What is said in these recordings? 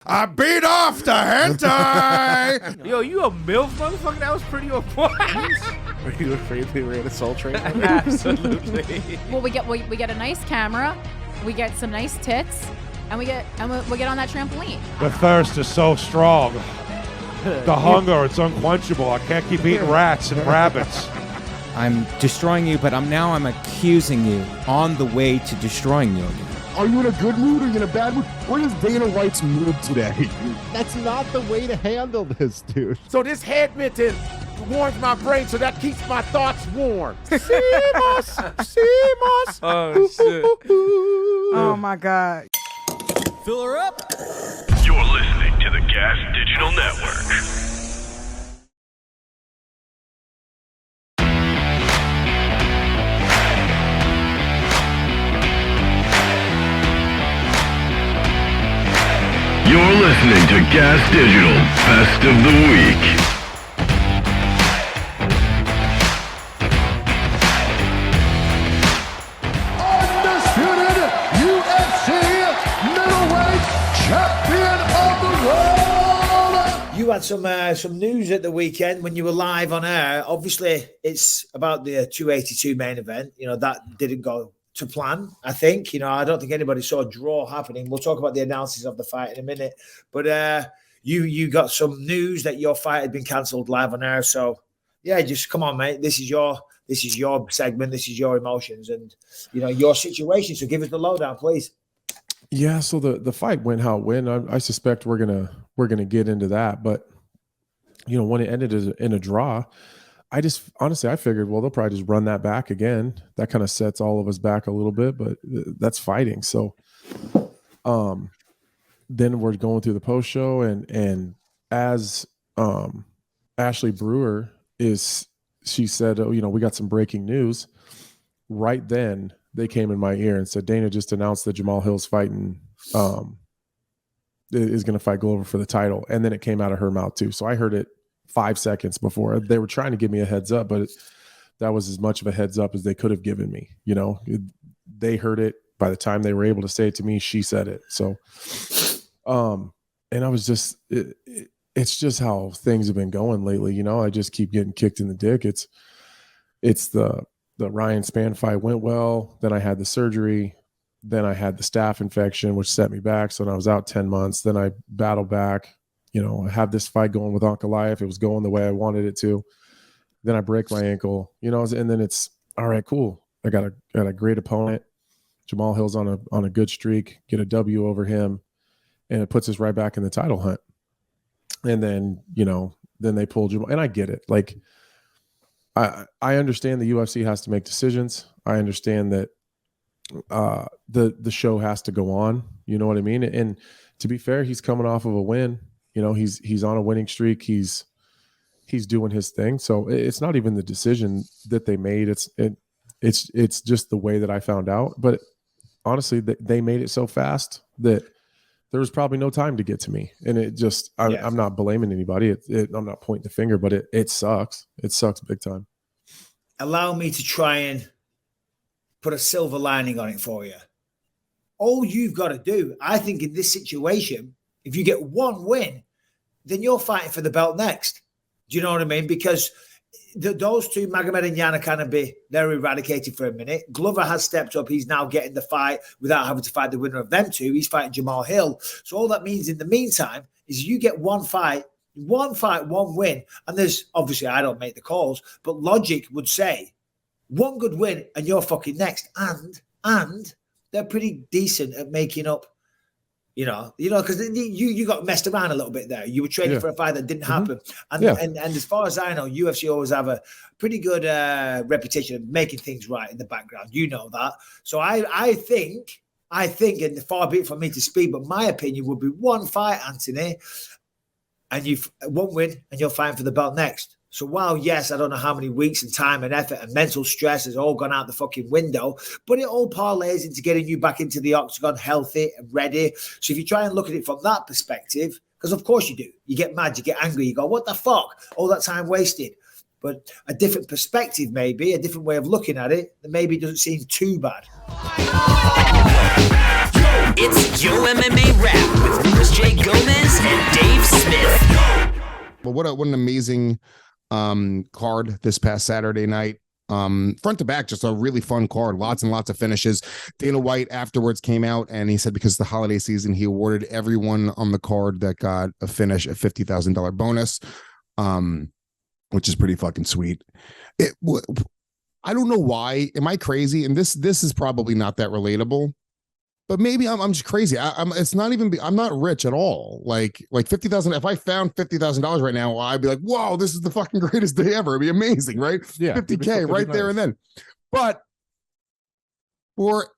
I beat off the hentai. Yo, you a MILF motherfucker? That was pretty on point. Are you afraid they ran a Soul Train? Absolutely. Well, we get a nice camera, we get some nice tits, and we get on that trampoline. The thirst is so strong. The hunger, it's unquenchable. I can't keep eating rats and rabbits. I'm destroying you, but I'm accusing you on the way to destroying you again. Are you in a good mood or are you in a bad mood? What is Dana White's mood today? That's not the way to handle this, dude. So this head mitten warms my brain, so that keeps my thoughts warm. Seamos! Oh, shit. Oh, my God. Fill her up. You're listening to the Gas Digital Network. You're listening to Gas Digital Best of the Week. Undisputed UFC middleweight champion of the world. You had some news at the weekend when you were live on air. Obviously, it's about the 282 main event. You know, that didn't go to plan, I think. You know, I don't think anybody saw a draw happening. We'll talk about the analysis of the fight in a minute. But you got some news that your fight had been cancelled live on air. So yeah, just come on, mate. This is your segment. This is your emotions and you know your situation. So give us the lowdown, please. Yeah, so the fight went how it went. I suspect we're gonna get into that, but you know when it ended in a draw. I figured, well, they'll probably just run that back again. That kind of sets all of us back a little bit, but that's fighting. So, then we're going through the post show, and as Ashley Brewer she said, oh, you know, we got some breaking news. Right then, they came in my ear and said, Dana just announced that Jamal Hill's fighting, is going to fight Glover for the title, and then it came out of her mouth too. So I heard it 5 seconds before. They were trying to give me a heads up, but that was as much of a heads up as they could have given me. You know, they heard it by the time they were able to say it to me. She said it. So, and I was just, it's just how things have been going lately. You know, I just keep getting kicked in the dick. It's the Ryan Spann fight went well. Then I had the surgery. Then I had the staph infection, which set me back. So then I was out 10 months. Then I battled back. You know, I have this fight going with Ankalaev. It was going the way I wanted it to. Then I break my ankle, you know, and then it's all right, cool. I got a great opponent. Jamal Hill's on a good streak, get a W over him, and it puts us right back in the title hunt. And then, you know, then they pull Jamal, and I get it. Like, I understand the UFC has to make decisions. I understand that the show has to go on. You know what I mean? And to be fair, he's coming off of a win. You know, he's on a winning streak. He's doing his thing. So it's not even the decision that they made. It's just the way that I found out. But honestly, they made it so fast that there was probably no time to get to me. And it just, I'm not blaming anybody. I'm not pointing the finger, but it sucks. It sucks big time. Allow me to try and put a silver lining on it for you. All you've got to do, I think, in this situation, if you get one win, then you're fighting for the belt next. Do you know what I mean? Because those two, Magomed and Yan, are kind of they're eradicated for a minute. Glover has stepped up. He's now getting the fight without having to fight the winner of them two. He's fighting Jamal Hill. So all that means in the meantime is you get one fight, one win. And there's, obviously, I don't make the calls, but logic would say one good win and you're fucking next. And they're pretty decent at making up. You know, because you got messed around a little bit there. You were training for a fight that didn't happen. And as far as I know, UFC always have a pretty good reputation of making things right in the background. You know that. So I think, and far be it from me to speak, but my opinion would be one fight, Anthony, and you've one win, and you're fighting for the belt next. So while, yes, I don't know how many weeks and time and effort and mental stress has all gone out the fucking window, but it all parlays into getting you back into the octagon healthy and ready. So if you try and look at it from that perspective, because of course you do, you get mad, you get angry, you go, what the fuck? All that time wasted. But a different perspective, maybe, a different way of looking at it, that maybe doesn't seem too bad. It's Yo MMA Rap with Chris J. Gomez and Dave Smith. But what an amazing card this past Saturday night. Front to back, just a really fun card. Lots and lots of finishes. Dana White afterwards came out and he said because of the holiday season, he awarded everyone on the card that got a finish a $50,000 bonus, which is pretty fucking sweet. I don't know why. Am I crazy? And this is probably not that relatable. But maybe I'm just crazy. It's not even. I'm not rich at all. Like $50,000. If I found $50,000 right now, I'd be like, "Whoa, this is the fucking greatest day ever." It'd be amazing, right? Yeah, $50K right there and then. But for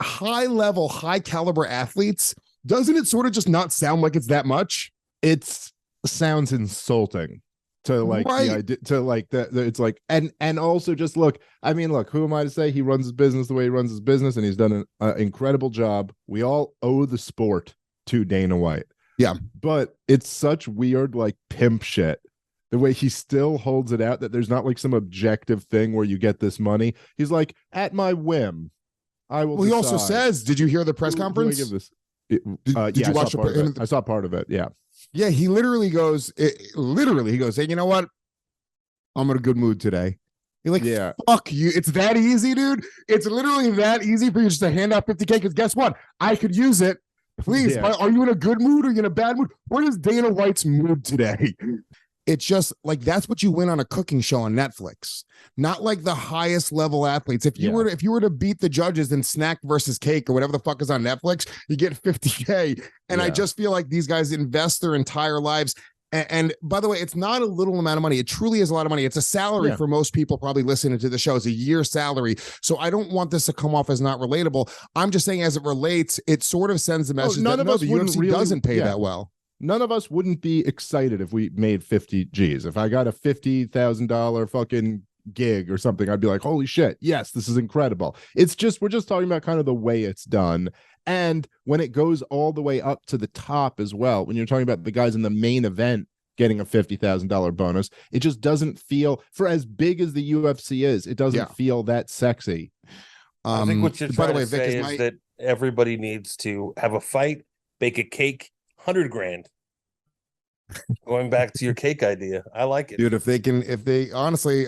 high level, high caliber athletes, doesn't it sort of just not sound like it's that much? It sounds insulting to like Right. the idea, to like that. It's like and also just look. I mean, look. Who am I to say he runs his business the way he runs his business, and he's done an incredible job. We all owe the sport to Dana White. Yeah, but it's such weird like pimp shit. The way he still holds it out that there's not like some objective thing where you get this money. He's like, at my whim, I will. Well, he also decide. says, "Did you hear the press Who do I conference? give this? Did Yeah, you watch I saw part of it. I saw part of it. Yeah. Yeah, he literally goes, he goes, "Hey, you know what? I'm in a good mood today." You're like, Yeah. fuck you. It's that easy, dude. It's literally that easy for you just to hand out 50K because guess what? I could use it. Please, Yeah. are you in a good mood or are you in a bad mood? What is Dana White's mood today? It's just like that's what you win on a cooking show on Netflix. Not like the highest level athletes. If you were to beat the judges in Snack versus Cake or whatever the fuck is on Netflix, you get 50K. And I just feel like these guys invest their entire lives. And by the way, it's not a little amount of money. It truly is a lot of money. It's a salary for most people probably listening to the show. It's a year's salary. So I don't want this to come off as not relatable. I'm just saying as it relates, it sort of sends the message that no, the UFC doesn't pay that well. None of us wouldn't be excited if we made 50 G's. If I got a $50,000 fucking gig or something, I'd be like, holy shit, yes, this is incredible. It's just, we're just talking about kind of the way it's done. And when it goes all the way up to the top as well, when you're talking about the guys in the main event getting a $50,000 bonus, it just doesn't feel, for as big as the UFC is, it doesn't feel that sexy. I think what you're trying to say is that everybody needs to have a fight, bake a cake, 100 grand. Going back to your cake idea, I like it, dude. Honestly,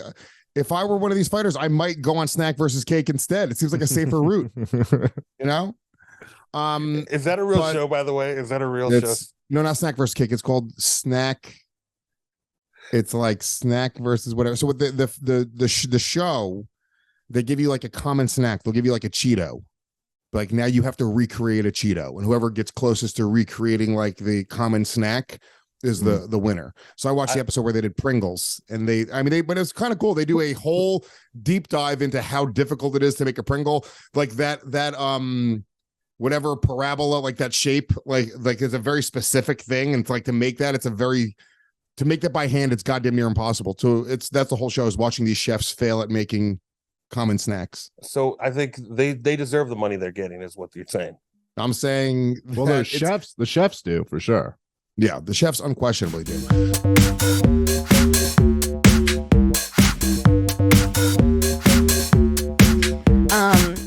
if I were one of these fighters, I might go on Snack versus Cake instead. It seems like a safer route, you know. Is that a real show, by the way? Is that a real show? No, not Snack versus Cake. It's called Snack. It's like Snack versus whatever. So with the show, they give you like a common snack. They'll give you like a Cheeto. Like now you have to recreate a Cheeto, and whoever gets closest to recreating like the common snack is the winner. So I watched the episode where they did Pringles, and but it's kind of cool. They do a whole deep dive into how difficult it is to make a Pringle, like that whatever parabola, like that shape, like it's a very specific thing, and it's like to make that by hand, it's goddamn near impossible. So that's the whole show, is watching these chefs fail at making common snacks. So I think they deserve the money they're getting, is what you're saying. I'm saying, well, the chefs do for sure. Yeah, the chefs unquestionably do.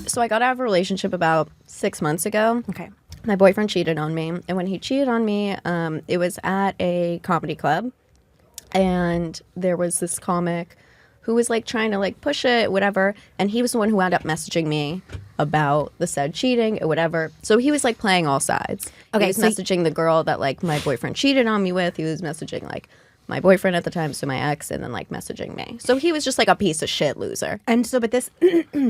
So I got out of a relationship about 6 months ago. Okay. My boyfriend cheated on me, and when he cheated on me, it was at a comedy club, and there was this comic who was like trying to like push it, whatever, and he was the one who wound up messaging me about the said cheating or whatever. So he was like playing all sides. Okay, He was messaging the girl that like my boyfriend cheated on me with. He was messaging like my boyfriend at the time, so my ex, and then like messaging me. So he was just like a piece of shit loser. And so, but this,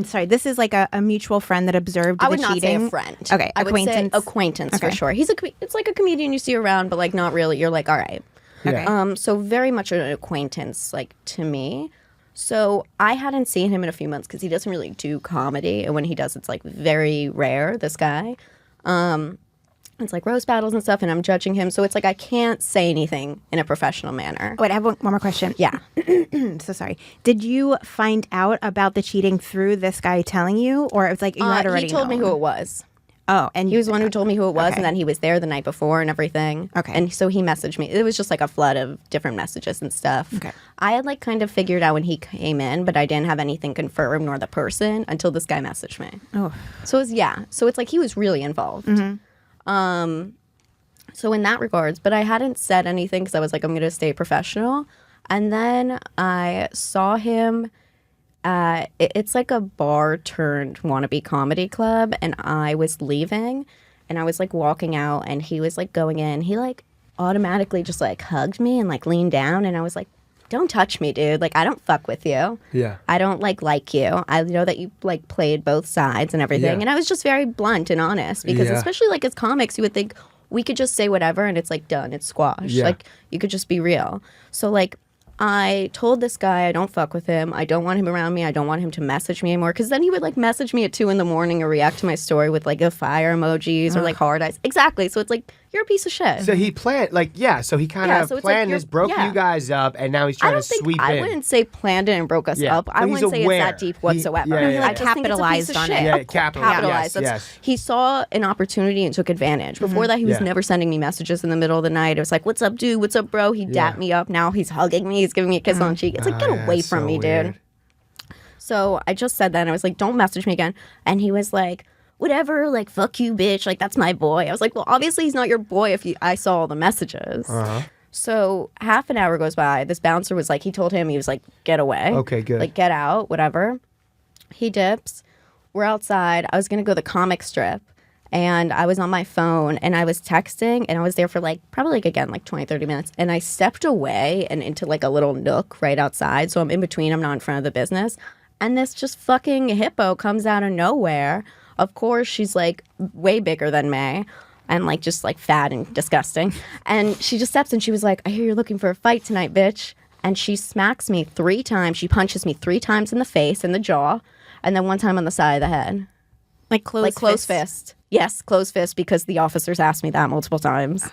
sorry, this is like a mutual friend that observed I would the not cheating. say a friend. Okay, I would say acquaintance. acquaintance Okay. for sure. It's like a comedian you see around, but like not really. You're like, all right. Okay. So very much an acquaintance, like to me. So I hadn't seen him in a few months because he doesn't really do comedy, and when he does, it's like very rare. This guy, it's like roast battles and stuff, and I'm judging him, so it's like I can't say anything in a professional manner. Wait, I have one more question. Yeah. So sorry. Did you find out about the cheating through this guy telling you, or it was like you had already He told me known? who it was. Oh, and he was the one who told me who it was, Okay. and then he was there the night before and everything. Okay. And so he messaged me. It was just like a flood of different messages and stuff. Okay. I had like kind of figured out when he came in, but I didn't have anything confirmed nor the person until this guy messaged me. Oh. So it was, so it's like he was really involved. So in that regards, but I hadn't said anything because I was like, I'm going to stay professional. And then I saw him it's like a bar turned wannabe comedy club, and I was leaving and I was like walking out and he was like going in. He like automatically just like hugged me and like leaned down, and I was like, don't touch me, dude. Like, I don't fuck with you. Yeah. I don't like you. I know that you like played both sides and everything. Yeah. And I was just very blunt and honest because Yeah. especially like as comics, you would think we could just say whatever and it's like done. It's squashed. Yeah. Like you could just be real. So like I told this guy I don't fuck with him. I don't want him around me. I don't want him to message me anymore. Because then he would like message me at 2 a.m. or react to my story with like a fire emojis or like hard eyes. Exactly. So it's like, you're a piece of shit. So he planned, so he kind of so it's like planned you're- this, broke yeah. you guys up, and now he's trying to sweep I in. wouldn't say planned it and broke us Yeah, up. but I he's wouldn't say aware. it's that deep whatsoever. Yeah, yeah, yeah. I just think it's a piece of Capitalized on shit. it. Yeah, Capitalized. yes, That's- yes. He saw an opportunity and took advantage. Before that, he was Yeah. never sending me messages in the middle of the night. It was like, what's up, dude? What's up, bro? He dapped me up. Now he's hugging me. He's giving me a kiss on the cheek. It's like, get away from me, dude. So I just said that, and I was like, don't message me again. And he was like, whatever, like, fuck you, bitch. Like, that's my boy. I was like, well, obviously he's not your boy if I saw all the messages. So half an hour goes by. This bouncer was like, he told him, he was like, get away. Okay, good. Like, get out, whatever. He dips. We're outside. I was going to go to the comic strip. And I was on my phone and I was texting and I was there for like probably like again like 20, 30 minutes. And I stepped away and into like a little nook right outside. So I'm in between, I'm not in front of the business. And this just fucking hippo comes out of nowhere. Of course, she's like way bigger than me and like just like fat and disgusting. And she just steps and she was like, I hear you're looking for a fight tonight, bitch. And she smacks me 3 times. She punches me 3 times in the face, in the jaw, and then 1 time on the side of the head. Like close fist. Yes, closed fist, because the officers asked me that multiple times.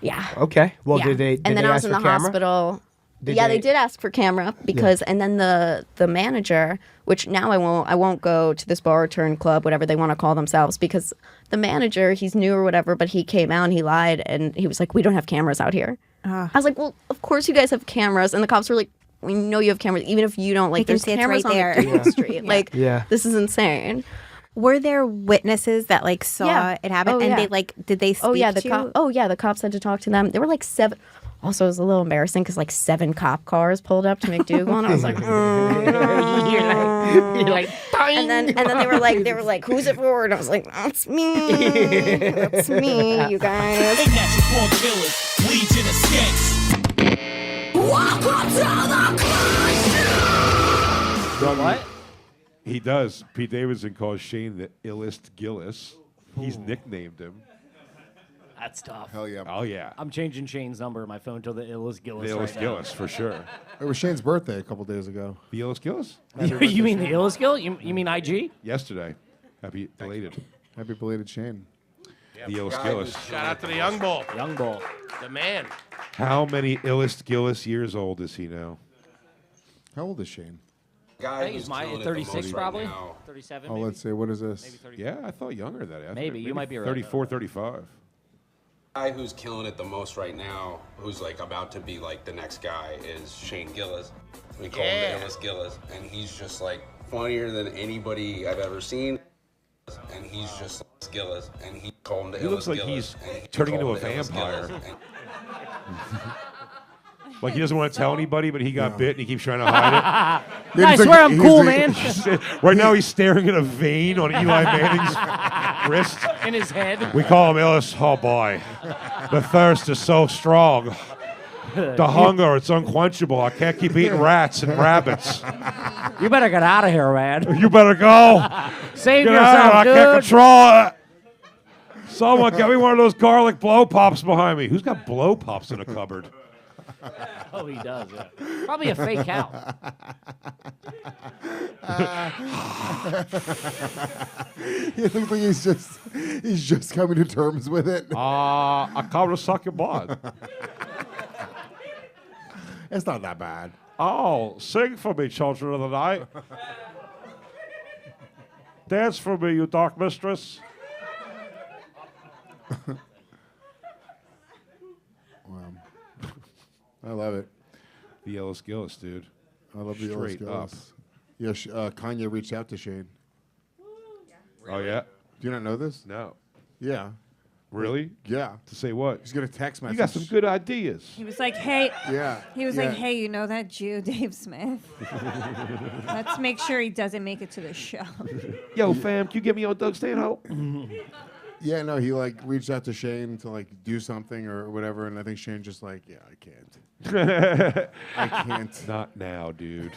Yeah. Okay. Well, Yeah. did they? And then I was ask in for the camera? hospital. Did They they- did ask for camera because, and then the manager, which now I won't go to this bar turn club, whatever they want to call themselves, because the manager, he's new or whatever, but he came out and he lied and he was like, we don't have cameras out here. I was like, well, of course you guys have cameras, and the cops were like, we know you have cameras, even if you don't. Like, They can there's see it's cameras right on there. the Goodwin street. Like, Yeah. this is insane. Were there witnesses that like saw it happen, Oh, and yeah. they like did they speak the cops had to talk to them. There were like 7. Also, it was a little embarrassing because like 7 cop cars pulled up to McDougal, and I was like, You're like, and then they were like, who's it for? And I was like, that's me, that's me, you guys. Natural born killers, legion of skanks. Welcome to the What? He does. Pete Davidson calls Shane the illest Gillis. He's nicknamed him. That's tough. Hell yeah. Oh, yeah. I'm changing Shane's number in my phone to the illest Gillis. The illest right now. Gillis, for sure. It was Shane's birthday a couple days ago. The illest Gillis? You mean the illest Gillis? You mean IG? Yesterday. Happy belated. Happy belated Shane. The illest Gillis. Shout out to the young bull. Young bull. The man. How many illest Gillis years old is he now? How old is Shane? I think he's my 36 probably. 37 Oh, maybe. let's see. What is this? Maybe 30. Yeah, I thought younger than that. I thought Maybe. You might be right. 34, 35. Guy who's killing it the most right now, who's like about to be like the next guy, is Shane Gillis. We call him the illest Gillis, and he's just like funnier than anybody I've ever seen. And he's just like Gillis, and he called him the He illest looks like Gillis, he's and he turning called into a him the illest vampire. Gillis, and- Like he doesn't want to tell anybody, but he got bit and he keeps trying to hide it. I swear I'm cool, man. Right now he's staring at a vein on Eli Manning's wrist. In his head. We call him Illis. Oh boy, the thirst is so strong. The hunger, it's unquenchable. I can't keep eating rats and rabbits. You better get out of here, man. You better go. Save Get yourself, out. dude. I can't control it. Someone get me one of those garlic blow pops behind me. Who's got blow pops in a cupboard? Oh, he does. Yeah. Probably a fake cow. He looks like he's just coming to terms with it. I come to suck your blood. It's not that bad. Oh, sing for me, children of the night. Dance for me, you dark mistress. Wow. I love it. The Yellow Gillis, dude. I love the Straight up. Yeah, Kanye reached out to Shane. Oh, yeah? Do you not know this? No. Yeah. Really? Yeah. To say what? He's gonna text message. You got some good ideas. He was like, hey. Yeah. He was yeah. like, hey, you know that Jew, Dave Smith? Let's make sure he doesn't make it to the show. Yo, fam, can you get me on Doug Stanhope? Yeah, no, he like reached out to Shane to like do something or whatever, and I think Shane just like, yeah, I can't. I can't. Not now, dude.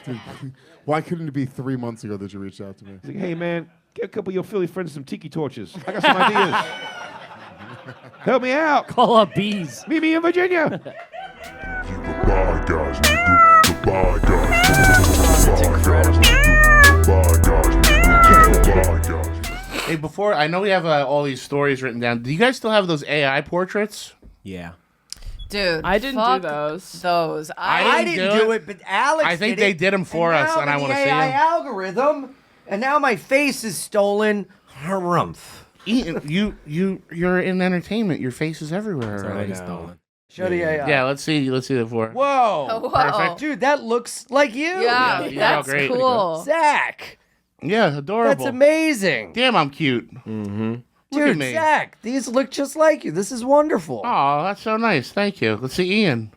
Why couldn't it be 3 months ago that you reached out to me? He's like, hey, man, get a couple of your Philly friends some tiki torches. I got some ideas. Help me out. Call up bees. Meet me in Virginia. Hey, before I know we have all these stories written down. Do you guys still have those AI portraits? Yeah. Dude, I didn't do those. I didn't do it, but Alex I think did they it, did them for and us, now and I the want to see AI them. algorithm, and now my face is stolen. Harumph. Ian, you're in entertainment. Your face is everywhere. It's already stolen. Show the AI. Yeah, let's see the four. Whoa. Perfect. Dude, that looks like you. Yeah, that's great. cool. Zach. Yeah, adorable. That's amazing. Damn, I'm cute. Mm-hmm. Look at Dude, me. Zach, these look just like you. This is wonderful. Oh, that's so nice. Thank you. Let's see Ian.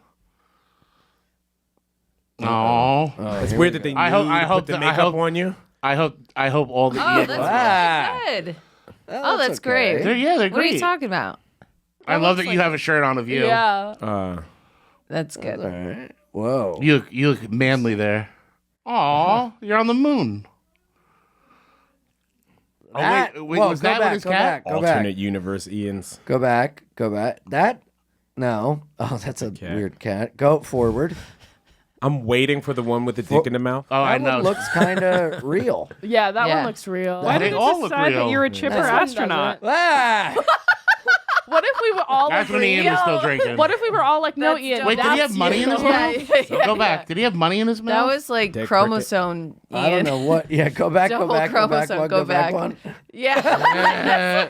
Oh, It's weird that they put the makeup on you. I hope all the Oh, Ian. that's really good. Oh, that's great. They're What are great. you talking about? I love that you have a shirt on of you. Yeah. That's good. All right. Whoa. You look manly there. Aw, you're on the moon. Wait, was that with his cat? Alternate universe Ian's. Go back. That? No. Oh, that's a weird cat. Go forward. I'm waiting for the one with the dick in the mouth. Oh, That one looks kind of real. Yeah, that one looks real. Why They did all look decide real? that you're a chipper This one astronaut. Ah! What if we were all That's when agree? Ian was still drinking. What if we were all like, no, That's Ian? Wait, did he have that's money in his you. mouth? Yeah. Go back. Did he have money in his mouth? That was like Dick chromosome. I don't know what. Yeah, go back. Double Go back. chromosome, One, go back. One. Yeah.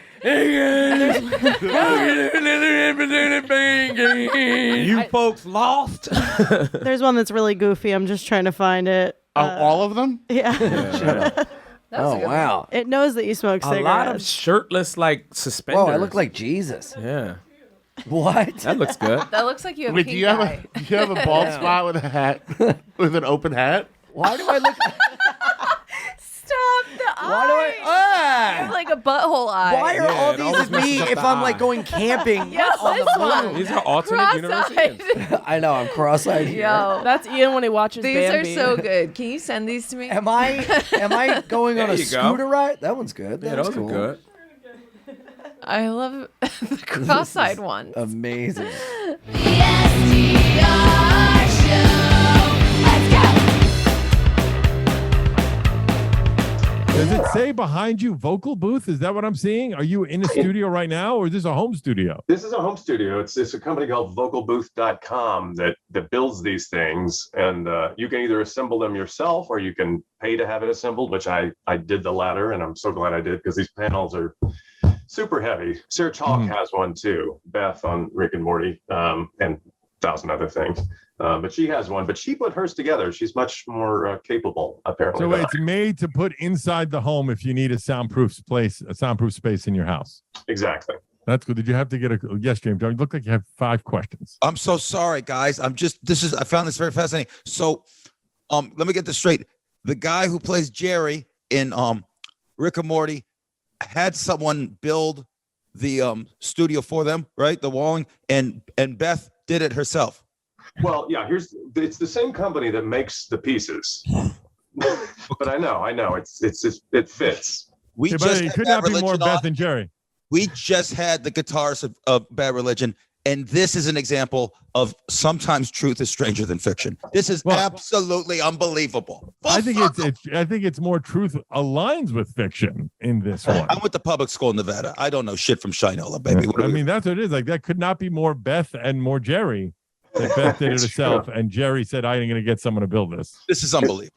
You folks lost. There's one that's really goofy. I'm just trying to find it. All of them? Yeah. Oh, wow. It knows that you smoke A cigarettes. lot of shirtless like suspenders. Whoa, I look like Jesus. Yeah. What? That looks good. That looks like you have Wait, pink do you have eye. a bald spot with a hat with an open hat? Why do I look? Stop the eye. Why do I? You have like a butthole eye. Why are all it these always of me messes up if the I'm like eye. going camping Yes, on this the one. moon? These are alternate universe Cross-eyed. Ians. I know I'm cross-eyed here. Yo. That's Ian when he watches These Bambi. are so good. Can you send these to me? Am I going on There a you go. scooter ride? That one's good. Yeah, That those was cool. are good. I love the cross-eyed ones. Amazing. Does it say behind you vocal booth? Is that what I'm seeing? Are you in a studio right now, or is this a home studio? This is a home studio. It's a company called vocalbooth.com that builds these things, and you can either assemble them yourself or you can pay to have it assembled, which I did the latter, and I'm so glad I did because these panels are super heavy. Sarah Chalk has one too, Beth on Rick and Morty, and 1,000 other things. But she has one, but she put hers together. She's much more capable, apparently. So than it's made to put inside the home if you need a soundproof space in your house. Exactly. That's good. Did you have to get a yes, James? You look like you have 5 questions. I'm so sorry, guys. I found this very fascinating. So, let me get this straight. The guy who plays Jerry in Rick and Morty had someone build the studio for them, right? The walling, and Beth did it herself. Well, yeah, it's the same company that makes the pieces. But I know, it fits. We Yeah, just but it had could Bad not be more Religion Beth on. and Jerry. We just had the guitars of Bad Religion, and this is an example of sometimes truth is stranger than fiction. This is absolutely unbelievable. I think it's more truth aligns with fiction in this one. I went to public school in Nevada. I don't know shit from Shinola, baby. I mean, that's what it is. Like that could not be more Beth and more Jerry. That Beth did it It's herself, true. and Jerry said, "I'm going to get someone to build this." This is unbelievable.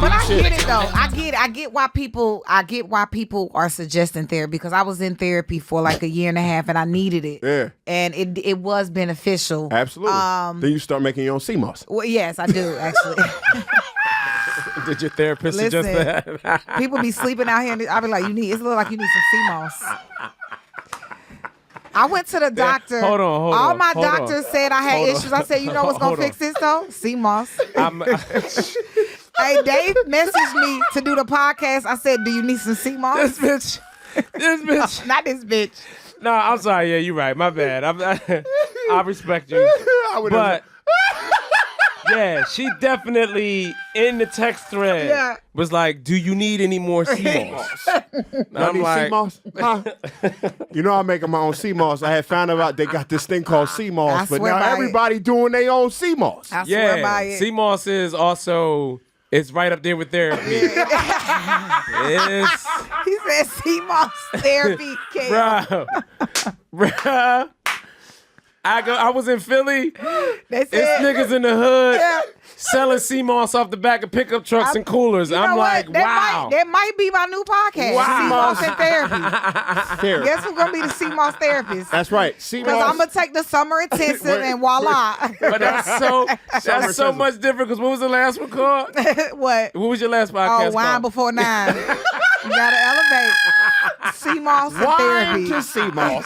But I Shit. get it though. I get why people are suggesting therapy because I was in therapy for like a year and a half and I needed it. Yeah. And it was beneficial. Absolutely. Then you start making your own sea moss. Well, yes, I do actually. Did your therapist suggest that? People be sleeping out here and I be like, it look like you need some sea moss. I went to the doctor. Hold on. All my doctors said I had issues. I said, you know what's gonna fix this though? Sea moss. Hey, Dave messaged me to do the podcast. I said, do you need some sea moss? This bitch. Not this bitch. No, I'm sorry. Yeah, you're right. My bad. I respect you. But yeah, she definitely in the text thread was like, "Do you need any more sea moss?" I'm like, sea moss? Huh? You know I'm making my own sea moss. I had found out they got this thing called sea moss, but now everybody doing their own sea moss. I swear by it. Sea moss is also it's right up there with therapy. He said sea moss therapy. Bruh. I was in Philly. It's niggas in the hood selling sea moss off the back of pickup trucks and coolers. I'm like, wow. That might be my new podcast. Wow. Sea moss and therapy. Therapy. Guess who's gonna be the sea moss therapist? That's right. Sea Because moss. I'm gonna take the summer intensive and voila. But that's so much different. Because what was the last one called? What? What was your last podcast? Oh, Wine called? Before 9. You gotta elevate. Sea moss and therapy. Wine to sea moss.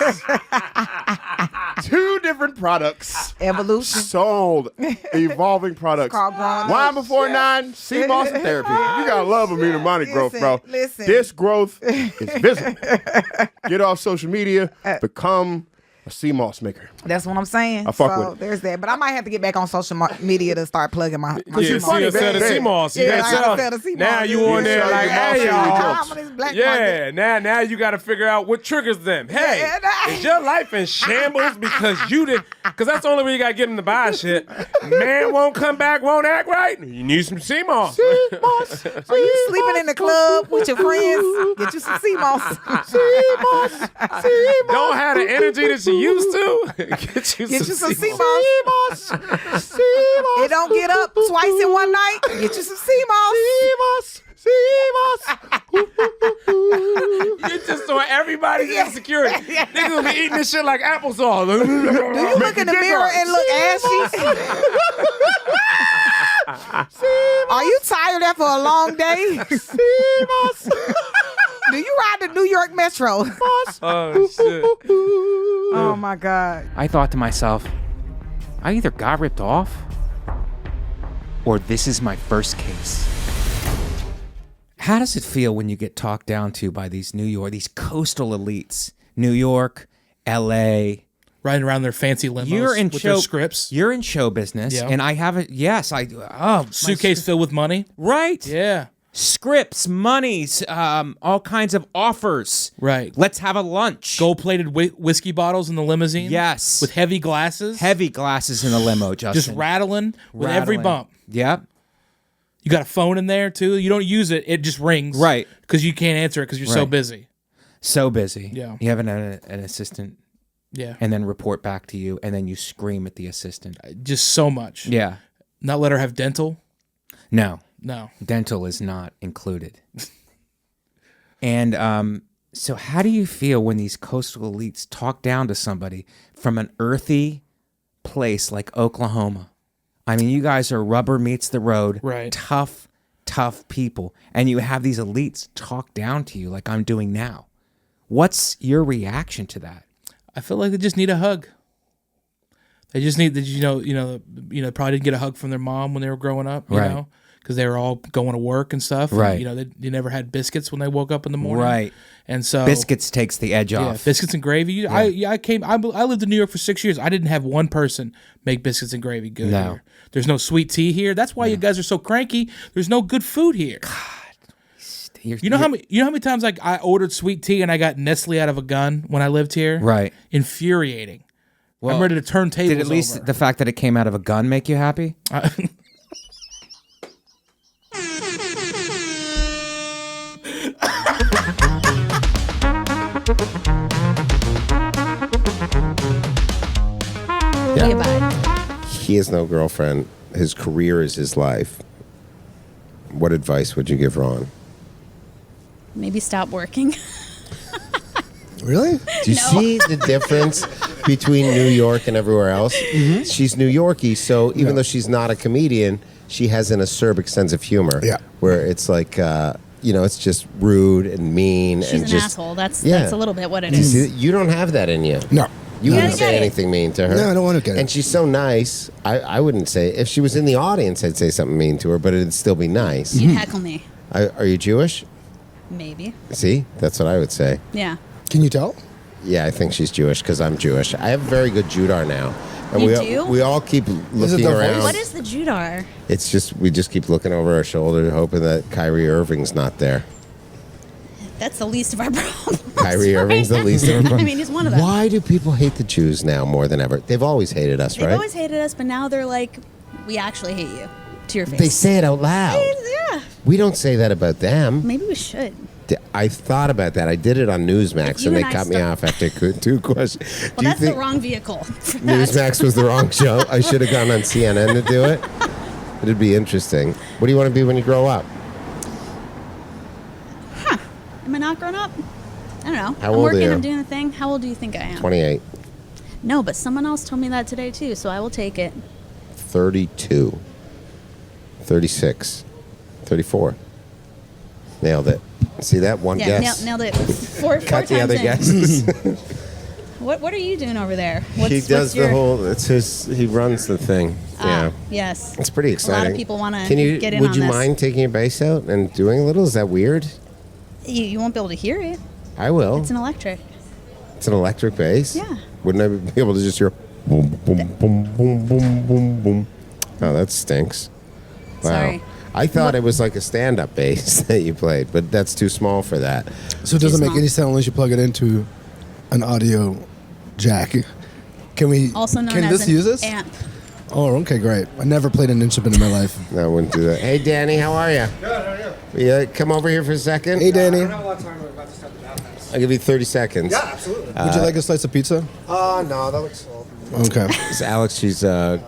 2 different products. Evolution. Sold. Evolving products. Called growing Wine up. Before 9, sea moss and therapy. You gotta love Aminah Imani growth, bro. Listen. This growth is visible. Get off social media. Become a sea moss maker. That's what I'm saying. I fuck with it. There's that. But I might have to get back on social media to start plugging my Yeah, sea moss. sell the sea moss. Yeah, I gotta sell the sea moss. Now you on there like, hey, y'all. Black Yeah, now you got to figure out what triggers them. Hey, is your life in shambles because you did? Because that's the only way you got to get them to buy shit. Man won't come back, won't act right. You need some sea moss. Sea moss. Are you sleeping in the club with your friends? Get you some sea moss. Sea moss. Sea moss. Don't have the energy that you used to. Get you some sea moss. Sea moss. It don't get up twice in one night. Get you some sea moss. Sea moss. Sea moss. You just saw everybody's insecurity. Niggas will be eating this shit like applesauce. Do you look in the mirror and look ashy? Are you tired after a long day? Sea moss. Do you ride the New York Metro? Oh, shit. Oh, my God. I thought to myself, I either got ripped off or this is my first case. How does it feel when you get talked down to by these coastal elites? New York, LA. Riding around their fancy limos with their scripts. You're in show business, and I have it. Yes, I. Oh, suitcase filled with money. Right. Yeah. Scripts, monies, all kinds of offers. Right. Let's have a lunch. Gold-plated whiskey bottles in the limousine. Yes. With heavy glasses. Heavy glasses in the limo, Justin. Just rattling with every bump. Yep. You got a phone in there too. You don't use it; it just rings. Right. Because you can't answer it because you're so Right. busy. So busy. Yeah. You have an assistant. Yeah. And then report back to you, and then you scream at the assistant. Just so much. Yeah. Not let her have dental. No. No. Dental is not included. And so how do you feel when these coastal elites talk down to somebody from an earthy place like Oklahoma? I mean, you guys are rubber meets the road. Right. Tough people. And you have these elites talk down to you like I'm doing now. What's your reaction to that? I feel like they just need a hug. They just need, probably didn't get a hug from their mom when they were growing up, you know, because they were all going to work and stuff. Right. And, they never had biscuits when they woke up in the morning. Right. And so biscuits takes the edge off. Biscuits and gravy. Yeah. I lived in New York for 6 years. I didn't have one person make biscuits and gravy good here. There's no sweet tea here. That's why you guys are so cranky. There's no good food here. You know how many times I ordered sweet tea and I got Nestle out of a gun when I lived here? Right. Infuriating. Well, I'm ready to turn tables did at least over. the fact that it came out of a gun make you happy? He has no girlfriend. His career is his life. what advice would you give Ron? Maybe stop working. Really? Do you see the difference between New York and everywhere else? Mm-hmm. She's New Yorkie, so even though she's not a comedian, she has an acerbic sense of humor. Yeah. Where it's like, it's just rude and mean. She's and an just, asshole. That's a little bit what it is. You don't have that in you. No. You wouldn't say anything mean to her. No, I don't want to get it. And she's so nice. I wouldn't say, if she was in the audience, I'd say something mean to her, but it'd still be nice. You'd heckle me. Are you Jewish? Maybe. See? That's what I would say. Yeah. Can you tell? Yeah, I think she's Jewish because I'm Jewish. I have very good Judar now. And You we, do? We all keep looking around. What is the Judar? It's just, we just keep looking over our shoulder hoping that Kyrie Irving's not there. That's the least of our problems. Kyrie Irving's the least of our problems. I mean, he's one of them. Why do people hate the Jews now more than ever? They've always hated us, They've right? always hated us, but now they're like, we actually hate you to your face. They say it out loud. Yeah. We don't say that about them. Maybe we should. I thought about that. I did it on Newsmax, and they cut me off after 2 questions. Well, that's the wrong vehicle for that. Newsmax was the wrong show? I should have gone on CNN to do it. It'd be interesting. What do you want to be when you grow up? Am I not grown up? I don't know. How I'm old are working, you? I'm doing a thing. How old do you think I am? 28. No, but someone else told me that today too, so I will take it. 32. 36. 34. Nailed it. See that? One guess. Nailed it. Four Cut the times other in. guesses. What are you doing over there? He does the whole. It's his. He runs the thing. Yeah. Yes. It's pretty exciting. A lot of people want to Can you? get in Would on you this. mind taking your bass out and doing a little? Is that weird? You won't be able to hear it. I will. It's an electric. It's an electric bass. Yeah. Wouldn't I be able to just hear boom, boom, boom, boom, boom, boom, boom? Oh, that stinks. Wow. Sorry. I thought it was like a stand-up bass that you played, but that's too small for that. So it doesn't make any sound unless you plug it into an audio jack. Can we? Also known can as this an use this? amp. Oh, okay, great. I never played an instrument in my life. No, I wouldn't do that. Hey, Danny, how are you? Good. How are you? Yeah, come over here for a second. Hey, Danny. I'll give you 30 seconds. Yeah, absolutely. Would you like a slice of pizza? No, that looks slow. Okay. This is Alex, she's a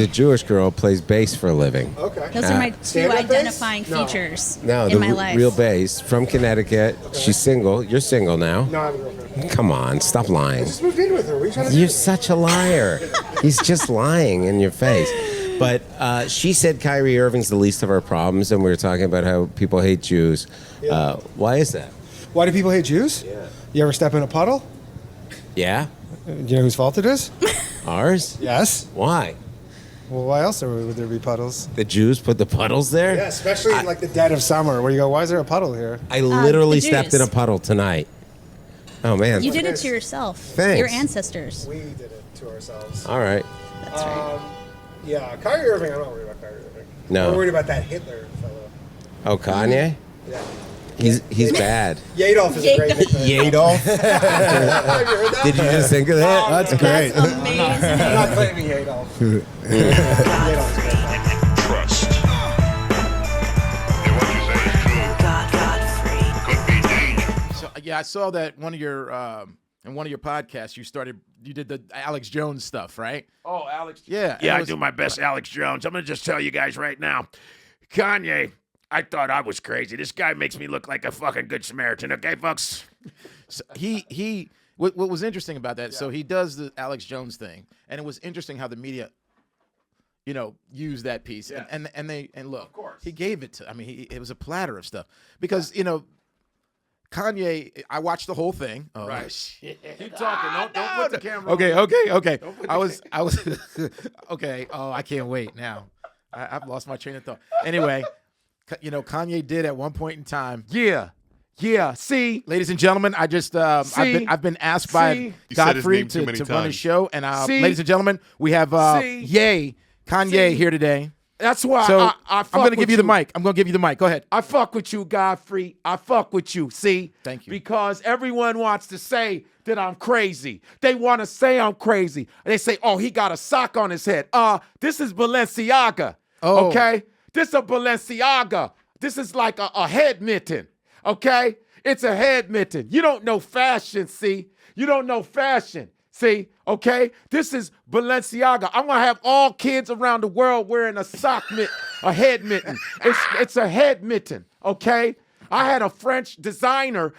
Jewish girl, plays bass for a living. Okay. Those are my two identifying features No, in my life. real bass from Connecticut. She's single. You're single now. No, I have a girlfriend. Come on, stop lying. I just moved in with her. What are you trying to do? You're such a liar. He's just lying in your face. But she said Kyrie Irving's the least of our problems, and we were talking about how people hate Jews. Why is that? Why do people hate Jews? Yeah. You ever step in a puddle? Yeah? Do you know whose fault it is? Ours? Yes. Why? Well, why else would there be puddles? The Jews put the puddles there? Yeah, especially in like the dead of summer where you go, why is there a puddle here? I literally the stepped in Jews. a puddle tonight. Oh, man. You did it to yourself. Thanks. Your ancestors. We did it to ourselves. All right. That's right. Yeah, Kyrie Irving, I'm not worried about Kyrie Irving. No. I'm worried about that Hitler fellow. Oh, Kanye? Yeah. He's bad. Yadolf is a great Hitler. Yadolf? Have you heard that? Did you just think of that? That's great. That's amazing. I'm not claiming Yadolf. Yadolf's great. Trust. So yeah, I saw that one of your in one of your podcasts you did the Alex Jones stuff, right? Oh, Alex. Yeah. Yeah, I do my best Alex Jones. I'm going to just tell you guys right now. Kanye, I thought I was crazy. This guy makes me look like a fucking good Samaritan, okay, folks? So what was interesting about that, so he does the Alex Jones thing, and it was interesting how the media, used that piece. Yeah. And look, Of course. he gave it to, it was a platter of stuff. Because, Kanye, I watched the whole thing. Oh, Right. shit. Keep talking. Don't put the camera Okay. on. Okay. Don't put the I was okay. Oh, I can't wait now. I've lost my train of thought. Anyway, Kanye did at one point in time. Yeah. See, Ladies and gentlemen, I just I've been asked by See? You said his Godfrey name too to many run his times. show, and See? ladies and gentlemen, we have See? Kanye See? here today. that's why So I fuck I'm going to with give you the mic. I'm going to give you the mic. Go ahead. I fuck with you, Godfrey. I fuck with you. See? Thank you. Because everyone wants to say that I'm crazy. They want to say I'm crazy. They say, oh, he got a sock on his head. This is Balenciaga. Oh. Okay? This is a Balenciaga. This is like a head mitten. Okay? It's a head mitten. You don't know fashion, see? You don't know fashion. See, okay? This is Balenciaga. I'm going to have all kids around the world wearing a a head mitten. It's a head mitten, okay? I had a French designer.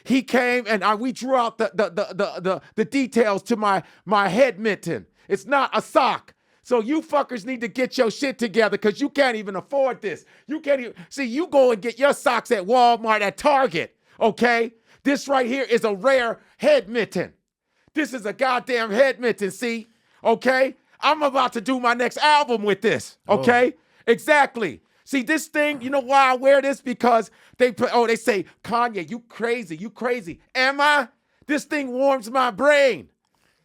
He came and we drew out the details to my head mitten. It's not a sock. So you fuckers need to get your shit together because you can't even afford this. You can't even, see, you go and get your socks at Walmart, at Target, okay? This right here is a rare head mitten. This is a goddamn head mitten, see? Okay? I'm about to do my next album with this, okay? Exactly. See, this thing, you know why I wear this? Because they say, Kanye, you crazy. Am I? This thing warms my brain.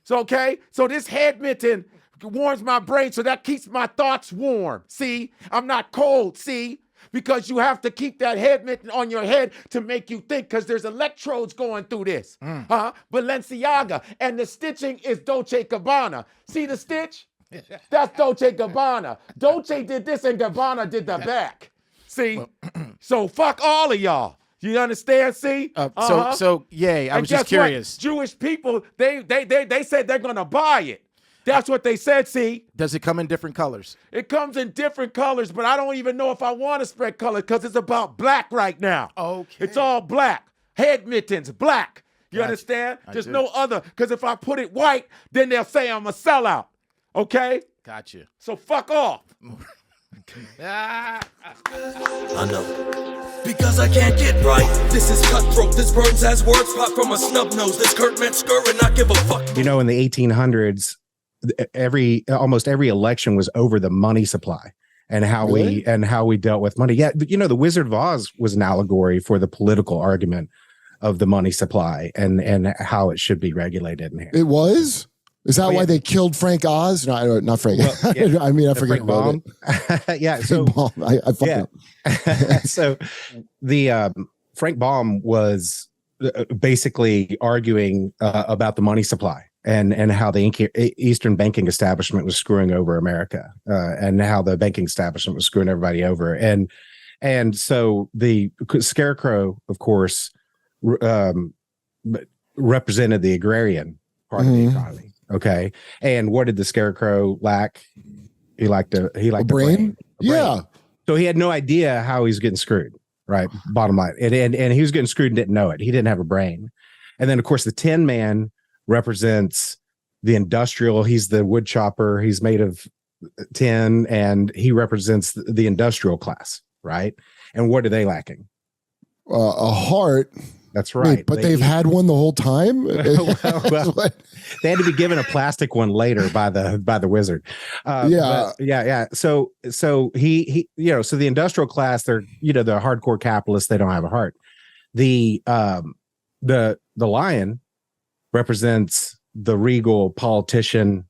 So, okay? So this head mitten warms my brain, so that keeps my thoughts warm. See? I'm not cold, see? Because you have to keep that head mitten on your head to make you think, because there's electrodes going through this. Balenciaga. And the stitching is Dolce & Gabbana. See the stitch? That's Dolce & Gabbana. Dolce did this and Gabbana did the back. See? So fuck all of y'all. You understand? See? So yay. I was just curious. What? Jewish people, they said they're gonna buy it. That's what they said, see? Does it come in different colors? It comes in different colors, but I don't even know if I want to spread color because it's about black right now. Okay. It's all black. Head mittens, black. You understand? There's no other, because if I put it white, then they'll say I'm a sellout. Okay? Gotcha. So fuck off. I know. Because I can't get right. This is cutthroat. This burns as words pop from a snub nose. This Kurt Metzger and not give a fuck. You know, in the 1800s, almost every election was over the money supply and how we dealt with money. Yeah, you know, the Wizard of Oz was an allegory for the political argument of the money supply and how it should be regulated in here. It was? Is that why they killed Frank Oz? No, not Frank. Well, yeah. I mean, I forget about it. Yeah. So I fucked up. So the Frank Baum was basically arguing about the money supply and how the Eastern banking establishment was screwing over America and how the banking establishment was screwing everybody over. And so the Scarecrow, of course, represented the agrarian part of the economy. Okay. And what did the Scarecrow lack? He lacked a brain. Yeah. So he had no idea how he was getting screwed. Right. Bottom line. And he was getting screwed and didn't know it. He didn't have a brain. And then, of course, the Tin Man represents the industrial. He's the wood chopper. He's made of tin, and he represents the industrial class. Right. And what are they lacking? A heart. That's right. Wait, but they've had one the whole time. well, they had to be given a plastic one later by the wizard. Yeah. So he so the industrial class, they're the hardcore capitalists. They don't have a heart. The lion represents the regal politician.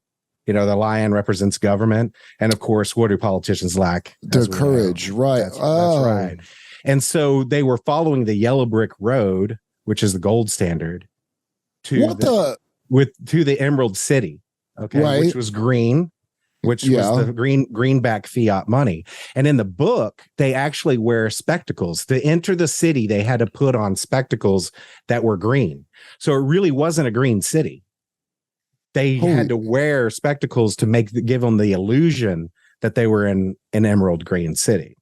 The lion represents government, and of course, what do politicians lack? Their courage, right? That's right. And so they were following the yellow brick road, which is the gold standard, to the Emerald City, okay, right. which was green, which was the greenback fiat money. And in the book, they actually wear spectacles. To enter the city, they had to put on spectacles that were green. So it really wasn't a green city. They had to wear spectacles to give them the illusion that they were in an emerald green city.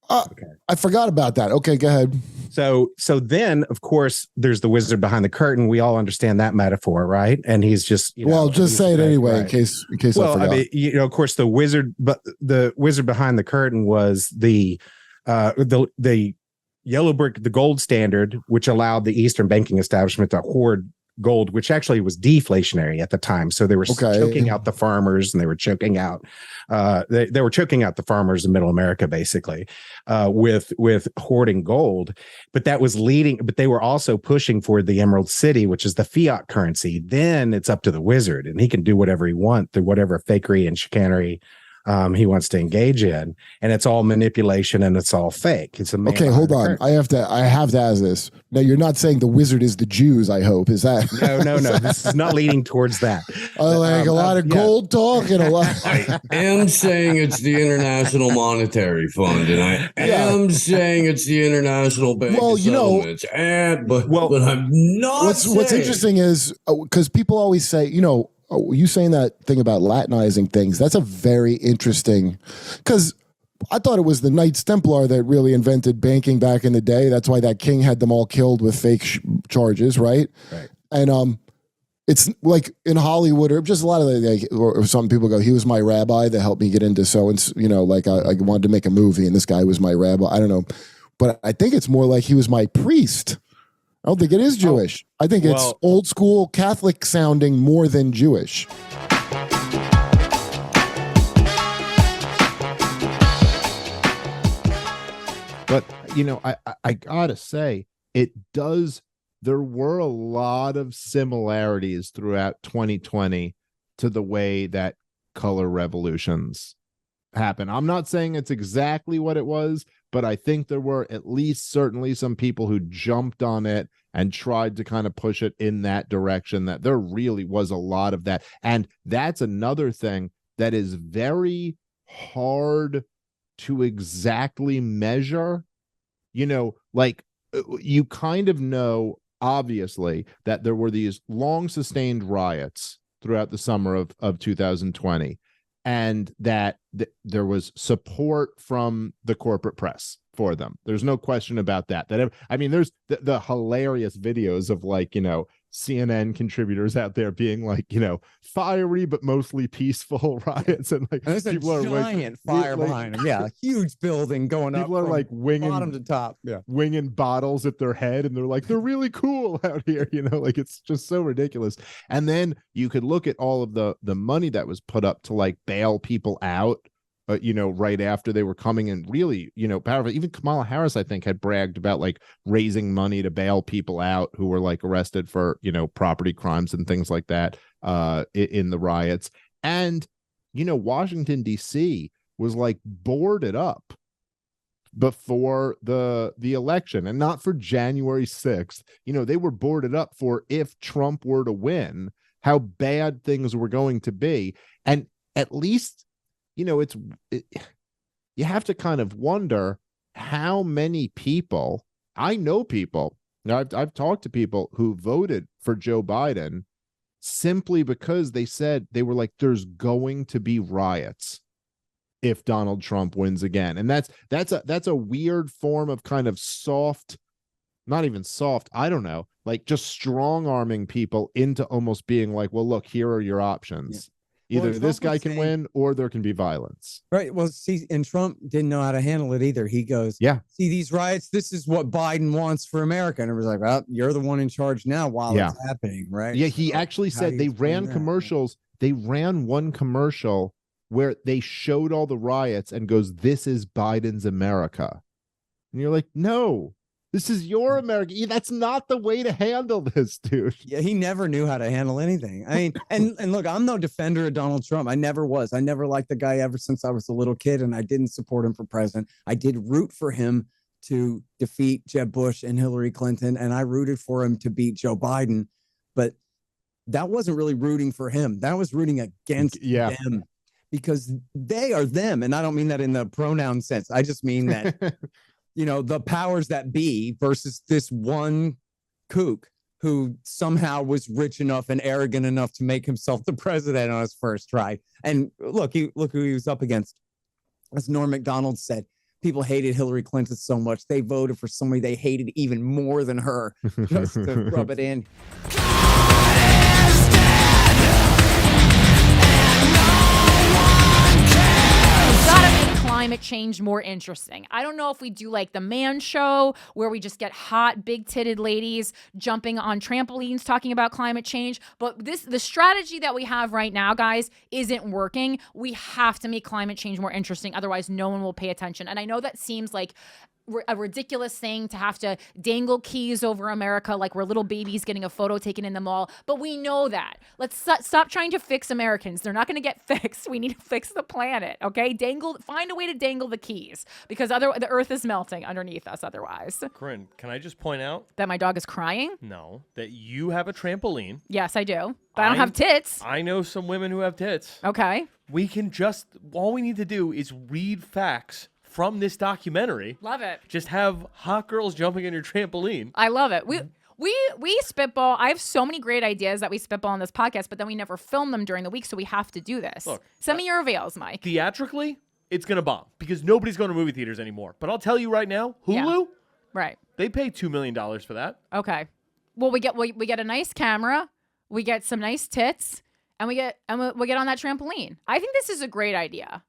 Okay. I forgot about that. Okay, go ahead. So then, of course, there's the wizard behind the curtain. We all understand that metaphor, right? And he's just just say it anyway, in case I forgot. I mean, of course, the wizard behind the curtain was the yellow brick, the gold standard, which allowed the Eastern banking establishment to hoard gold, which actually was deflationary at the time. So they were choking out the farmers, and they were choking out they were choking out the farmers in Middle America, basically, with hoarding gold. But that was but they were also pushing for the Emerald City, which is the fiat currency. Then it's up to the wizard, and he can do whatever he wants through whatever fakery and chicanery he wants to engage in, and it's all manipulation and it's all fake. It's a man. Okay, hold on. I have to ask this. Now, you're not saying the wizard is the Jews, I hope. Is that? No. This is not leading towards that. A lot of gold talk and a lot. I am saying it's the International Monetary Fund, and I am saying it's the International Bank of Settlements. But I'm not. What's interesting is because people always say, you saying that thing about Latinizing things, that's a very interesting, because I thought it was the Knights Templar that really invented banking back in the day. That's why that king had them all killed with fake charges, right? Right. And it's like in Hollywood or just a lot of or some people go, he was my rabbi that helped me get into like I wanted to make a movie and this guy was my rabbi. I don't know. But I think it's more like he was my priest. I don't think it is Jewish. I think it's old school Catholic sounding more than Jewish. But, I gotta say, there were a lot of similarities throughout 2020 to the way that color revolutions happen. I'm not saying it's exactly what it was, but I think there were at least certainly some people who jumped on it and tried to kind of push it in that direction, that there really was a lot of that. And that's another thing that is very hard to exactly measure. You kind of know, obviously, that there were these long sustained riots throughout the summer of 2020. And that there was support from the corporate press for them. There's no question about that. There's the hilarious videos of CNN contributors out there being fiery but mostly peaceful riots, and there's people a giant fire behind them. Yeah, huge building going up. People are winging bottom to top. Yeah, winging bottles at their head, and they're really cool out here. It's just so ridiculous. And then you could look at all of the money that was put up to bail people out. Right after they were coming and really, powerful. Even Kamala Harris, I think, had bragged about raising money to bail people out who were arrested for, property crimes and things like that in the riots. And, Washington, D.C. was boarded up before the election, and not for January 6th. They were boarded up for if Trump were to win, how bad things were going to be. And at least, you have to kind of wonder how many people, I know people, I've talked to people who voted for Joe Biden simply because they said, they were there's going to be riots if Donald Trump wins again. And that's a weird form of kind of soft, not even soft, I don't know, just strong arming people into almost being well, look, here are your options. Yeah. Either this guy can win or there can be violence. Right. Well, see, and Trump didn't know how to handle it either. He goes, see these riots, this is what Biden wants for America. And it was well, you're the one in charge now while it's happening, right? Yeah, he actually said they ran commercials. They ran one commercial where they showed all the riots and goes, this is Biden's America. And you're no. This is your America. That's not the way to handle this, dude. Yeah, he never knew how to handle anything. I mean, and look, I'm no defender of Donald Trump. I never was. I never liked the guy ever since I was a little kid, and I didn't support him for president. I did root for him to defeat Jeb Bush and Hillary Clinton, and I rooted for him to beat Joe Biden. But that wasn't really rooting for him. That was rooting against them, because they are them. And I don't mean that in the pronoun sense. I just mean that the powers that be versus this one kook who somehow was rich enough and arrogant enough to make himself the president on his first try. And look who he was up against. As Norm Macdonald said, people hated Hillary Clinton so much, they voted for somebody they hated even more than her, just to rub it in. Climate change more interesting. I don't know if we do the Man Show where we just get hot, big-titted ladies jumping on trampolines talking about climate change, but the strategy that we have right now, guys, isn't working. We have to make climate change more interesting, otherwise no one will pay attention. And I know that seems a ridiculous thing to have to dangle keys over America like we're little babies getting a photo taken in the mall. But we know that. Let's stop trying to fix Americans. They're not going to get fixed. We need to fix the planet, okay? Find a way to dangle the keys because the earth is melting underneath us otherwise. Kerryn, can I just point out that my dog is crying? No, that you have a trampoline. Yes, I do. But I don't have tits. I know some women who have tits. Okay. All we need to do is read facts from this documentary. Love it. Just have hot girls jumping in your trampoline. I love it. We spitball. I have so many great ideas that we spitball on this podcast, but then we never film them during the week, so we have to do this. Look, send me your avails, Mike. Theatrically, it's going to bomb because nobody's going to movie theaters anymore. But I'll tell you right now, Hulu, right? They pay $2 million for that. Okay. Well, we get a nice camera, we get some nice tits, and we get on that trampoline. I think this is a great idea.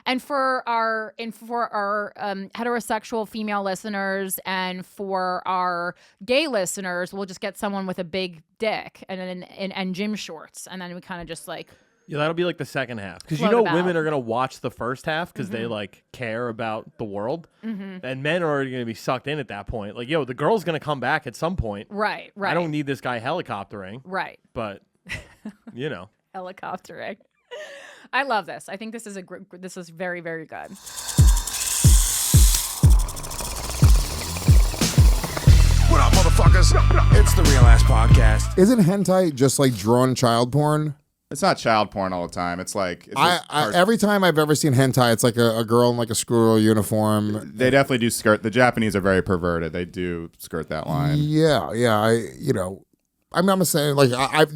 And for our heterosexual female listeners and for our gay listeners, we'll just get someone with a big dick and gym shorts, and then we kind of just like. Yeah, that'll be like the second half because women are gonna watch the first half because they like care about the world, and men are already gonna be sucked in at that point. Like, yo, the girl's gonna come back at some point. Right. I don't need this guy helicoptering. Right. But helicoptering. I love this. I think this is very, very good. What up, motherfuckers? It's the Real Ass Podcast. Isn't hentai just like drawn child porn? It's not child porn all the time. It's like every time I've ever seen hentai, it's like a girl in like a school uniform. They definitely do skirt. The Japanese are very perverted. They do skirt that line. Yeah. I'm not saying like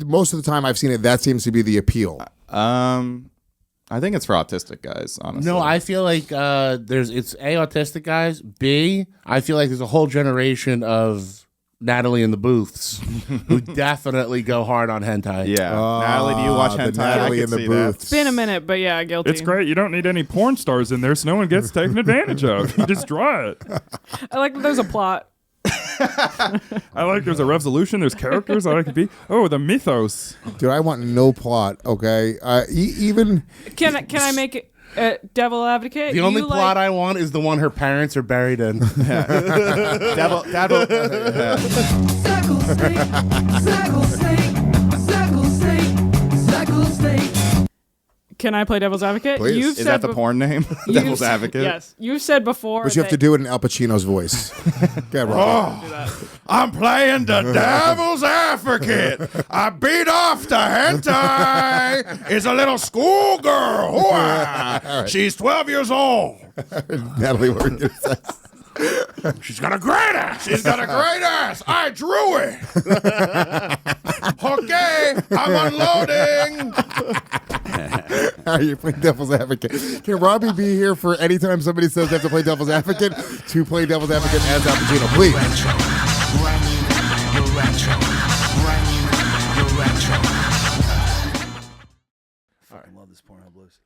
most of the time I've seen it. That seems to be the appeal. I think it's for autistic guys, honestly. No, I feel like it's A, autistic guys. B, I feel like there's a whole generation of Natalie in the booths who definitely go hard on hentai. Yeah. Natalie, do you watch hentai? Natalie in the booth. It's been a minute, but yeah, guilty. It's great. You don't need any porn stars in there, so no one gets taken advantage of. You just draw it. I like that there's a plot. I like there's a resolution, there's characters. I like to be the mythos. Dude, I want no plot. Okay, even can I make it devil advocate? The only plot I want is the one her parents are buried in. Devil. Can I play devil's advocate? Please. Is that the porn name? Devil's advocate? Yes. You said before. But you have to do it in Al Pacino's voice. Get Robbie. I'm playing the devil's advocate. I beat off the hentai. Is a little schoolgirl. Right. She's 12 years old. Natalie, what were you gonna say? She's got a great ass. I drew it. Okay, I'm unloading. You're playing devil's advocate. Can Robbie be here for any time somebody says they have to play devil's advocate to play devil's advocate as Al Pacino, please? I love this Pornhub list.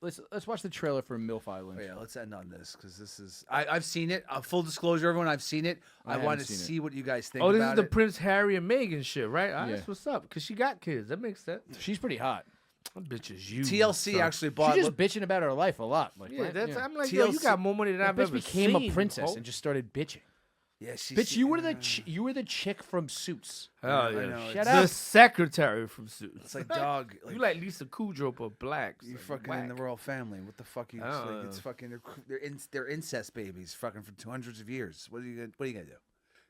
Let's watch the trailer for MILF Island. Oh, yeah, let's end on this because this is I've seen it. Full disclosure, everyone, I've seen it. I want to see what you guys think. Oh, this about is the it. Prince Harry and Meghan shit, right? Yeah. That's what's up. Because she got kids. That makes sense. She's pretty hot. That bitch is you. TLC actually bought. She's just bitching about her life a lot. Like, Yeah, right? that's, I'm like, TLC, yo, you got more money than That I've bitch ever became seen. a princess Hope. and just started bitching. Yeah, she's. Bitch, you were the chick from Suits. Oh, I yeah. know, Shut the up. secretary from Suits. It's like dog. You like Lisa Kudrow but black. You fucking in the royal family. What the fuck? You just, like, it's fucking. They're incest babies, fucking for hundreds of years. What are you gonna do?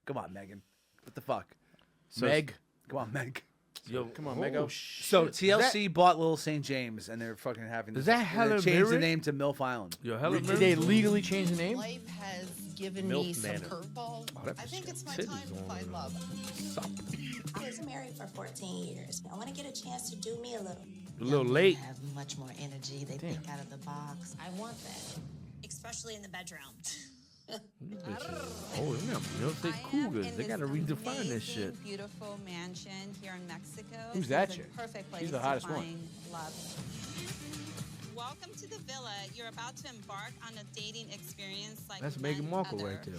Come on, Megan. What the fuck? Meg. Come on, Meg. Yo, come on, Mego. So TLC bought Little St. James, and they're fucking having. Is this, that Helen They changed the Mirren? name to MILF Island. Yo, Helen Did they legally change the name? Life has given me some curveballs. I think it's my time to find love. I was married for 14 years. I want to get a chance to do me a little. A little late. Have much more energy. They think out of the box. I want that, especially in the bedroom. Oh, yeah, Beyonce Cougars. They gotta redefine this shit. Beautiful mansion here in Mexico. Who's that It's a chick? Perfect place She's the to hottest one. find love. Welcome to the villa. You're about to embark on a dating experience like That's Meghan Markle right there.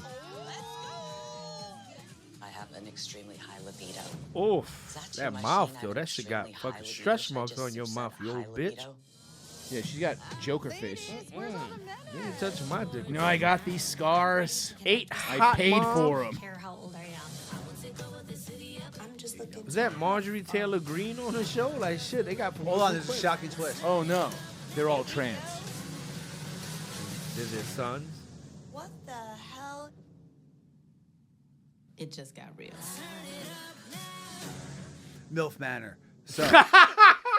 I have an extremely high libido. Oh, It's actually that my mouth, Shane, I though. have That shit got extremely high fucking libido, stretch so I marks just on your use mouth, that you high old bitch. libido. Yeah, she's got Joker face. You ain't touching my dick. You know, I got these scars. 8 I hot paid moms. for them. Is that Marjorie Taylor Greene on the show? Like, shit, they got... Hold on, there's a shocking twist. Oh, no. They're all trans. They're their sons? What the hell? It just got real. MILF Manor. So,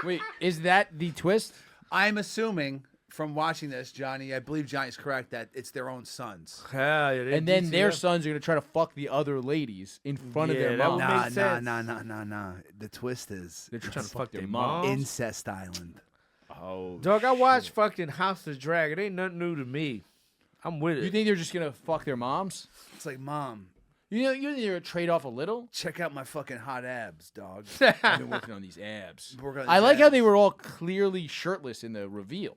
wait, is that the twist? I'm assuming from watching this, Johnny, I believe Johnny's correct that it's their own sons. Hell yeah. And then their sons are going to try to fuck the other ladies in front of their mom. Nah. The twist is they're trying to fuck their mom. Incest Island. Oh, dog, I watched fucking House of Dragon. It ain't nothing new to me. I'm with it. You think they're just going to fuck their moms? It's like, Mom. You think they're going to trade off a little? Check out my fucking hot abs, dog. I've been working on these abs. Working on I these like how abs. they were all clearly shirtless in the reveal.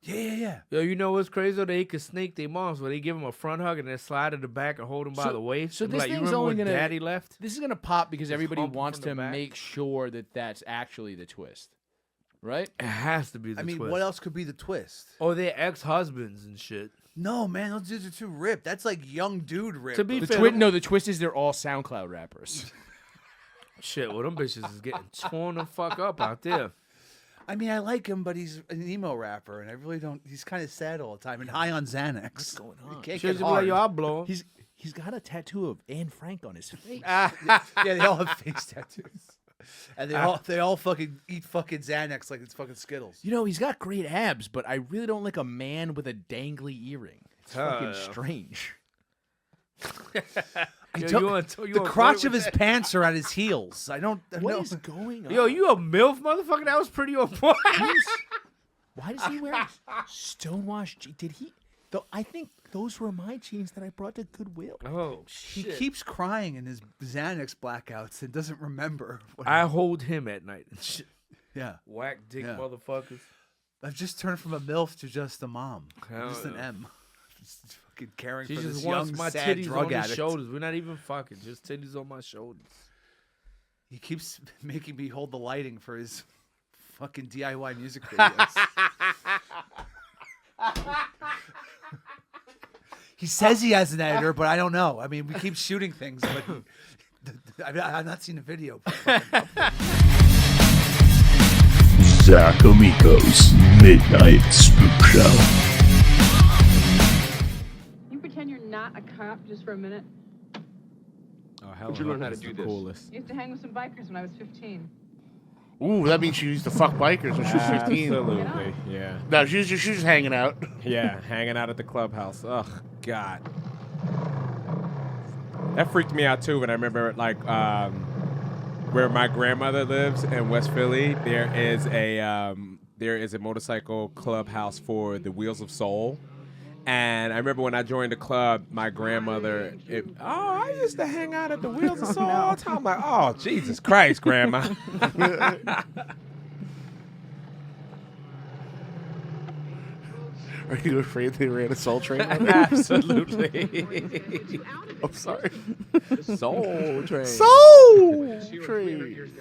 Yeah. Yo, you know what's crazy? Though? They could snake their moms, where they give them a front hug and then slide to the back and hold them by the waist. So And be this like, you thing's remember only when gonna Daddy left? This is gonna pop because everybody hump wants from the to back. make sure that that's actually the twist, right? It has to be the I mean, twist. what else could be the twist? Or their ex-husbands and shit. No, man, those dudes are too ripped. That's like young dude ripped. To be The fair, no, the twist is they're all SoundCloud rappers. shit, well, them bitches is getting torn the fuck up out there. I mean, I like him, but he's an emo rapper, and I really don't. He's kind of sad all the time and high on Xanax. What's going He on? can't Shit's get be like, hard. yo, I'll blow him. He's got a tattoo of Anne Frank on his face. Yeah, they all have face tattoos, and they all fucking eat fucking Xanax like it's fucking Skittles. You know, he's got great abs, but I really don't like a man with a dangly earring. It's fucking strange. The crotch of his pants are at his heels. I don't know. What is going on? Yo, you a MILF motherfucker? That was pretty on point. Why does he wear stonewashed jeans? Did he? Though I think those were my jeans that I brought to Goodwill. Oh, He shit. keeps crying in his Xanax blackouts and doesn't remember. I hold him at night and shit. Yeah. Whack dick Yeah. motherfuckers. I've just turned from a MILF to just a mom. Hell Just an yeah. M. Just fucking caring She for just this wants young, my sad titties drug on his addict. shoulders. We're not even fucking. Just titties on my shoulders. He keeps making me hold the lighting for his fucking DIY music videos. He says he has an editor, but I don't know. I mean, we keep shooting things, but I've not seen a video. Zach Amico's Midnight Spook Show. You pretend you're not a cop just for a minute. Oh, How'd you learn how to do this? I used to hang with some bikers when I was 15. Ooh, that means she used to fuck bikers when she was 15. Absolutely, yeah. No, she was just hanging out. Yeah, hanging out at the clubhouse. Ugh, God. That freaked me out too when I remember where my grandmother lives in West Philly. There is a motorcycle clubhouse for the Wheels of Soul. And I remember when I joined the club, my grandmother, I used to hang out at the Wheels of Soul all the time. I'm like, oh, Jesus Christ, Grandma. Are you afraid they ran a soul train? Absolutely. I'm sorry. Soul train. Soul train.